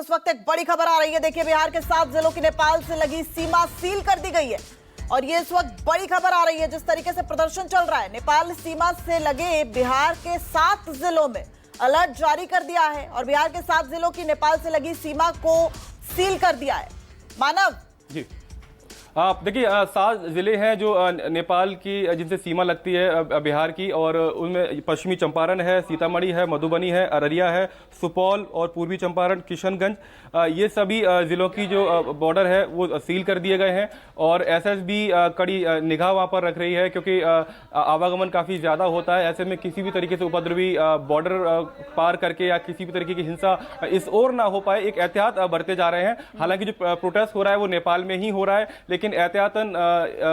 इस वक्त एक बड़ी खबर आ रही है। देखिए, बिहार के 7 जिलों की नेपाल से लगी सीमा सील कर दी गई है और ये इस वक्त बड़ी खबर आ रही है। जिस तरीके से प्रदर्शन चल रहा है, नेपाल सीमा से लगे बिहार के 7 जिलों में अलर्ट जारी कर दिया है और बिहार के 7 जिलों की नेपाल से लगी सीमा को सील कर दिया है। मानव जी, आप देखिए 7 जिले हैं जो नेपाल की जिनसे सीमा लगती है बिहार की, और उनमें पश्चिमी चंपारण है, सीतामढ़ी है, मधुबनी है, अररिया है, सुपौल और पूर्वी चंपारण, किशनगंज, ये सभी जिलों की जो बॉर्डर है वो सील कर दिए गए हैं। और एसएसबी कड़ी निगाह वहाँ पर रख रही है क्योंकि आवागमन काफ़ी ज़्यादा होता है। ऐसे में किसी भी तरीके से उपद्रवी बॉर्डर पार करके या किसी भी तरीके की हिंसा इस ओर ना हो पाए, एक एहतियात बरते जा रहे हैं। हालांकि जो प्रोटेस्ट हो रहा है वो नेपाल में ही हो रहा है, लेकिन एहतियातन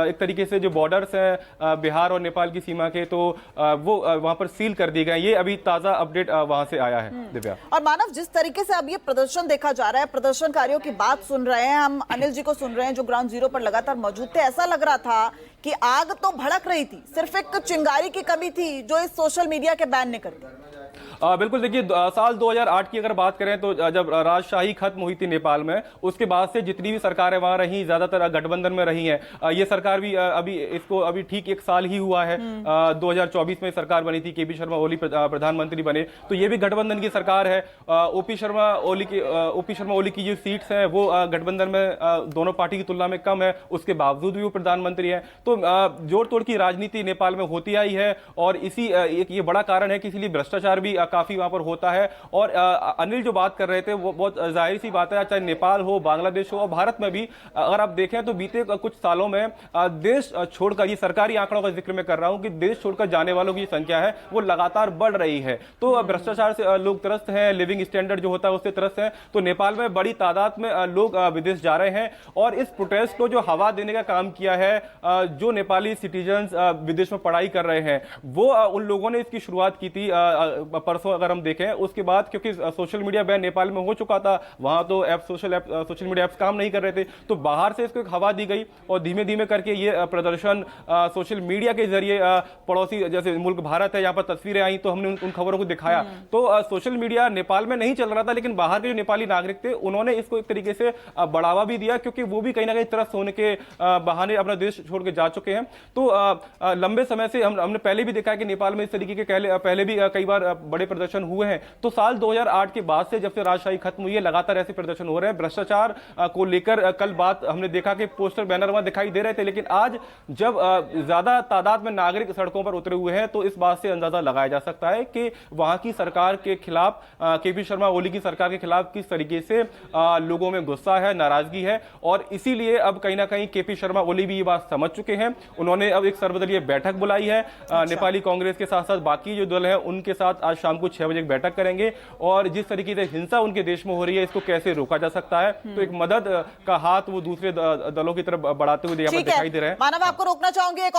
एक तरीके से जो बॉर्डर्स हैं बिहार और नेपाल की सीमा के, तो वो वहां पर सील कर दिए गए। ये अभी ताजा अपडेट वहां से आया है दिव्या। और मानव, जिस तरीके से अब ये प्रदर्शन देखा जा रहा है, प्रदर्शनकारियों की बात सुन रहे हैं, हम अनिल जी को सुन रहे हैं जो ग्राउंड जीरो पर लगातार मौजूद थे। ऐसा लग रहा था कि आग तो भड़क रही थी, सिर्फ एक चिंगारी की कमी थी जो इस सोशल मीडिया के बैन ने कर दी। बिल्कुल, देखिए साल 2008 की अगर बात करें तो जब राजशाही खत्म हुई थी नेपाल में, उसके बाद से जितनी भी सरकारें वहां रही, ज्यादातर गठबंधन में रही हैं। ये सरकार भी अभी ठीक 1 साल ही हुआ है। 2024 में सरकार बनी थी, केपी शर्मा ओली प्रधानमंत्री बने, तो ये भी गठबंधन की सरकार है। ओपी शर्मा ओली की जो सीट्स हैं वो गठबंधन में दोनों पार्टी की तुलना में कम है, उसके बावजूद भी वो प्रधानमंत्री है। तो जोड़ तोड़ की राजनीति नेपाल में होती आई है और एक ये बड़ा कारण है कि इसीलिए भ्रष्टाचार भी काफी वहां पर होता है। और अनिल जो बात कर रहे थे वो बहुत जाहिर सी बात है, चाहे नेपाल हो, बांग्लादेश हो और भारत में भी अगर आप देखें तो बीते कुछ सालों में देश छोड़कर, ये सरकारी आंकड़ों का जिक्र मैं कर रहा हूं कि देश छोड़कर जाने वालों की संख्या है वो लगातार बढ़ रही है। तो भ्रष्टाचार से लोग त्रस्त हैं, लिविंग स्टैंडर्ड जो होता है उससे त्रस्त हैं। तो नेपाल में बड़ी तादाद में लोग विदेश जा रहे हैं और इस प्रोटेस्ट को जो हवा देने का काम किया है, जो नेपाली सिटीजन विदेश में पढ़ाई कर रहे हैं, वो उन लोगों ने इसकी शुरुआत की थी परसों अगर हम देखें। उसके बाद क्योंकि सोशल मीडिया बैन नेपाल में हो चुका था, वहां तो सोशल मीडिया ऐप्स काम नहीं कर रहे थे, तो बाहर से इसको एक हवा दी गई और धीमे धीमे करके ये प्रदर्शन सोशल मीडिया के जरिए पड़ोसी जैसे मुल्क भारत है, यहाँ पर तस्वीरें आई तो हमने उन खबरों को दिखाया। तो सोशल मीडिया नेपाल में नहीं चल रहा था, लेकिन बाहर के जो नेपाली नागरिक थे उन्होंने इसको एक तरीके से बढ़ावा भी दिया क्योंकि वो भी कहीं ना कहीं त्रस्त होने के बहाने अपना देश छोड़ के जा चुके हैं। तो लंबे समय से हमने पहले भी देखा है कि नेपाल में इस तरीके के पहले भी कई बार बड़े प्रदर्शन हुए हैं। तो साल 2008 के बाद से जब से राजशाही खत्म हुई है, लगातार ऐसे प्रदर्शन हो रहे हैं। भ्रष्टाचार को लेकर कल बात हमने देखा कि पोस्टर बैनर वहां दिखाई दे रहे थे, लेकिन आज जब ज्यादा तादाद में नागरिक सड़कों पर उतरे हुए हैं तो इस बात से अंदाजा लगाया जा सकता है कि वहां की सरकार के खिलाफ, केपी शर्मा ओली की सरकार के खिलाफ किस तरीके से लोगों में गुस्सा है, नाराजगी है। और इसीलिए अब कहीं ना कहीं केपी शर्मा ओली भी ये बात समझ चुके हैं। उन्होंने अब एक सर्वदलीय बैठक बुलाई है। नेपाली कांग्रेस के साथ साथ बाकी जो दल है उनके साथ आज शाम को 6 बजे बैठक करेंगे और जिस तरीके से हिंसा उनके देश में हो रही है इसको कैसे रोका जा सकता है, तो एक मदद का हाथ वो दूसरे दलों की तरफ बढ़ाते हुए यहाँ पर दिखाई दे रहे हैं। मानव, आपको रोकना चाहूंगी।